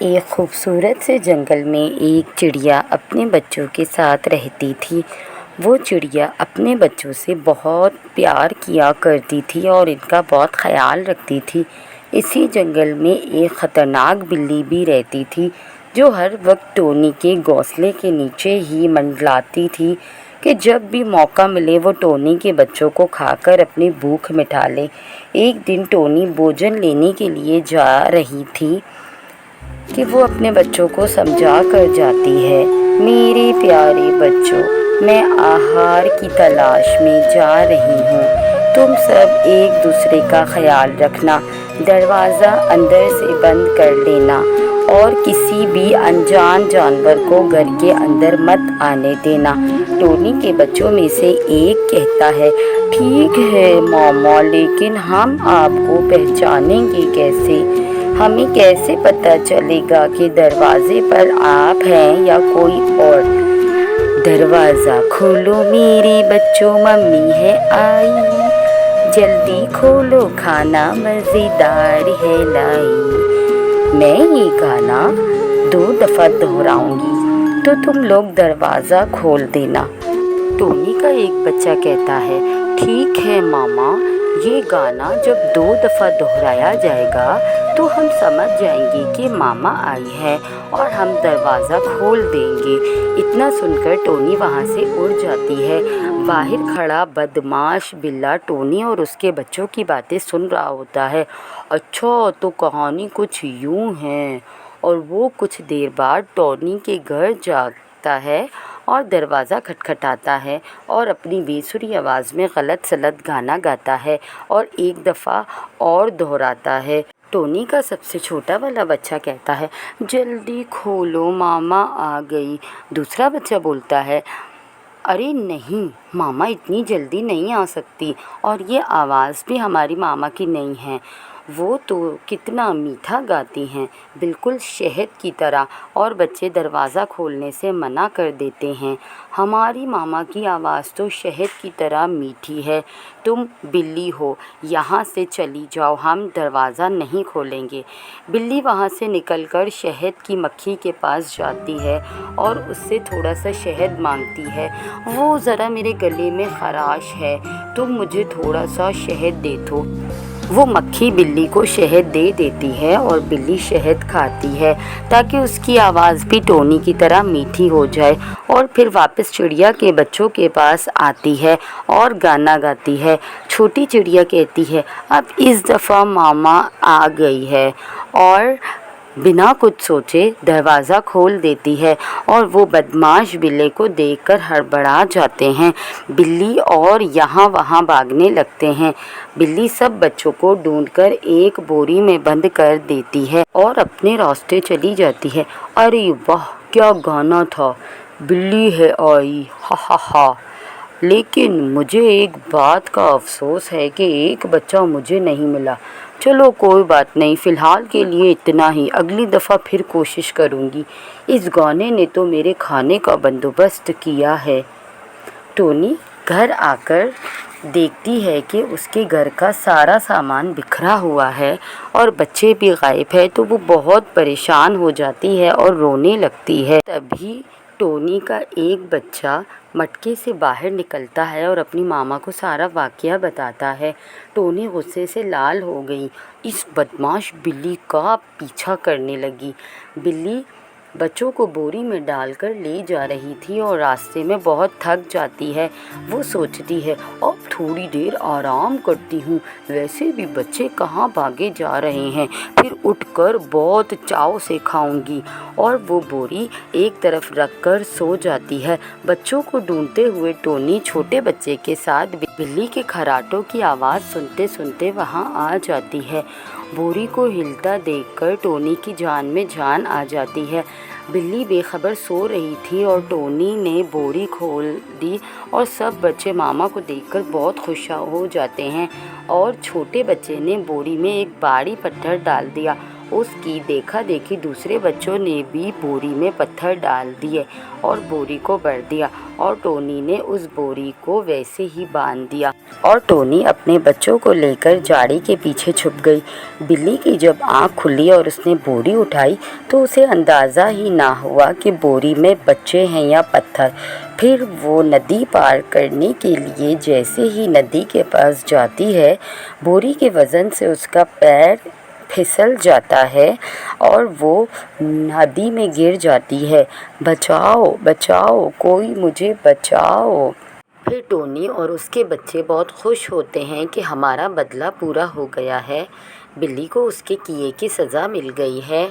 ایک خوبصورت سے جنگل میں ایک چڑیا اپنے بچوں کے ساتھ رہتی تھی۔ وہ چڑیا اپنے بچوں سے بہت پیار کیا کرتی تھی اور ان کا بہت خیال رکھتی تھی۔ اسی جنگل میں ایک خطرناک بلی بھی رہتی تھی جو ہر وقت ٹونی کے گھونسلے کے نیچے ہی منڈلاتی تھی کہ جب بھی موقع ملے وہ ٹونی کے بچوں کو کھا کر اپنی بھوک مٹا لے۔ ایک دن ٹونی بھوجن لینے کے لیے جا رہی تھی کہ وہ اپنے بچوں کو سمجھا کر جاتی ہے، میرے پیارے بچوں، میں آہار کی تلاش میں جا رہی ہوں، تم سب ایک دوسرے کا خیال رکھنا، دروازہ اندر سے بند کر لینا اور کسی بھی انجان جانور کو گھر کے اندر مت آنے دینا۔ ٹونی کے بچوں میں سے ایک کہتا ہے، ٹھیک ہے ماما، لیکن ہم آپ کو پہچانیں گے کیسے؟ ہمیں کیسے پتہ چلے گا کہ دروازے پر آپ ہیں یا کوئی اور؟ دروازہ کھولو میرے بچوں، ممی ہے آئی، جلدی کھولو کھانا مزیدار ہے لائی۔ میں یہ گانا 2 دفعہ دہراؤں گی تو تم لوگ دروازہ کھول دینا۔ ٹونی کا ایک بچہ کہتا ہے، ٹھیک ہے ماما، یہ گانا جب 2 دفعہ دہرایا جائے گا تو ہم سمجھ جائیں گے کہ ماما آئی ہے اور ہم دروازہ کھول دیں گے۔ اتنا سن کر ٹونی وہاں سے اڑ جاتی ہے۔ باہر کھڑا بدمعاش بلّا ٹونی اور اس کے بچوں کی باتیں سن رہا ہوتا ہے۔ اچھا، تو کہانی کچھ یوں ہے۔ اور وہ کچھ دیر بعد ٹونی کے گھر جاتا ہے اور دروازہ کھٹکھٹاتا ہے اور اپنی بے سری آواز میں غلط سلط گانا گاتا ہے اور ایک دفعہ اور دہراتا ہے۔ ٹونی کا سب سے چھوٹا والا بچہ کہتا ہے، جلدی کھولو ماما آ گئی۔ دوسرا بچہ بولتا ہے، ارے نہیں ماما اتنی جلدی نہیں آ سکتی، اور یہ آواز بھی ہماری ماما کی نہیں ہے، وہ تو کتنا میٹھا گاتی ہیں، بالکل شہد کی طرح۔ اور بچے دروازہ کھولنے سے منع کر دیتے ہیں، ہماری ماما کی آواز تو شہد کی طرح میٹھی ہے، تم بلی ہو، یہاں سے چلی جاؤ، ہم دروازہ نہیں کھولیں گے۔ بلی وہاں سے نکل کر شہد کی مکھی کے پاس جاتی ہے اور اس سے تھوڑا سا شہد مانگتی ہے، وہ ذرا میرے گلے میں خراش ہے، تم مجھے تھوڑا سا شہد دے دو۔ وہ مکھی بلی کو شہد دے دیتی ہے اور بلی شہد کھاتی ہے تاکہ اس کی آواز بھی ٹونی کی طرح میٹھی ہو جائے، اور پھر واپس چڑیا کے بچوں کے پاس آتی ہے اور گانا گاتی ہے۔ چھوٹی چڑیا کہتی ہے، اب اس دفعہ ماما آ گئی ہے، اور بنا کچھ سوچے دروازہ کھول دیتی ہے اور وہ بدمعاش بلے کو دیکھ کر ہڑبڑا جاتے ہیں۔ بلی اور یہاں وہاں بھاگنے لگتے ہیں۔ بلی سب بچوں کو ڈھونڈ کر ایک بوری میں بند کر دیتی ہے اور اپنے راستے چلی جاتی ہے۔ ارے واہ، کیا گانا تھا، بلی ہے آئی، ہا ہا ہا! لیکن مجھے ایک بات کا افسوس ہے کہ ایک بچہ مجھے نہیں ملا۔ چلو کوئی بات نہیں، فی الحال کے لیے اتنا ہی، اگلی دفعہ پھر کوشش کروں گی۔ اس گانے نے تو میرے کھانے کا بندوبست کیا ہے۔ ٹونی گھر آ کر دیکھتی ہے کہ اس کے گھر کا سارا سامان بکھرا ہوا ہے اور بچے بھی غائب ہیں، تو وہ بہت پریشان ہو جاتی ہے اور رونے لگتی ہے۔ تبھی ٹونی کا ایک بچہ مٹکے سے باہر نکلتا ہے اور اپنی ماما کو سارا واقعہ بتاتا ہے۔ ٹونی غصے سے لال ہو گئی، اس بدمعاش بلی کا پیچھا کرنے لگی۔ بلی بچوں کو بوری میں ڈال کر لے جا رہی تھی اور راستے میں بہت تھک جاتی ہے۔ وہ سوچتی ہے، اب تھوڑی دیر آرام کرتی ہوں، ویسے بھی بچے کہاں بھاگے جا رہے ہیں، پھر اٹھ کر بہت چاؤ سے کھاؤں گی۔ اور وہ بوری ایک طرف رکھ کر سو جاتی ہے۔ بچوں کو ڈھونڈتے ہوئے ٹونی چھوٹے بچے کے ساتھ بلی کے خراٹوں کی آواز سنتے سنتے وہاں آ جاتی ہے۔ بوری کو ہلتا دیکھ کر ٹونی کی جان میں جان آ جاتی ہے۔ بلی بے خبر سو رہی تھی اور ٹونی نے بوری کھول دی اور سب بچے ماما کو دیکھ کر بہت خوش ہو جاتے ہیں، اور چھوٹے بچے نے بوری میں ایک بھاری پتھر ڈال دیا اس کی دیکھا دیکھی دوسرے بچوں نے بھی بوری میں پتھر ڈال دیے اور بوری کو بھر دیا، اور ٹونی نے اس بوری کو ویسے ہی باندھ دیا، اور ٹونی اپنے بچوں کو لے کر جھاڑی کے پیچھے چھپ گئی۔ بلی کی جب آنکھ کھلی اور اس نے بوری اٹھائی تو اسے اندازہ ہی نہ ہوا کہ بوری میں بچے ہیں یا پتھر۔ پھر وہ ندی پار کرنے کے لیے جیسے ہی ندی کے پاس جاتی ہے، بوری کے وزن سے اس کا پیر پھسل جاتا ہے اور وہ ندی میں گر جاتی ہے۔ بچاؤ بچاؤ، کوئی مجھے بچاؤ۔ پھر ٹونی اور اس کے بچے بہت خوش ہوتے ہیں کہ ہمارا بدلہ پورا ہو گیا ہے، بلی کو اس کے کیے کی سزا مل گئی ہے۔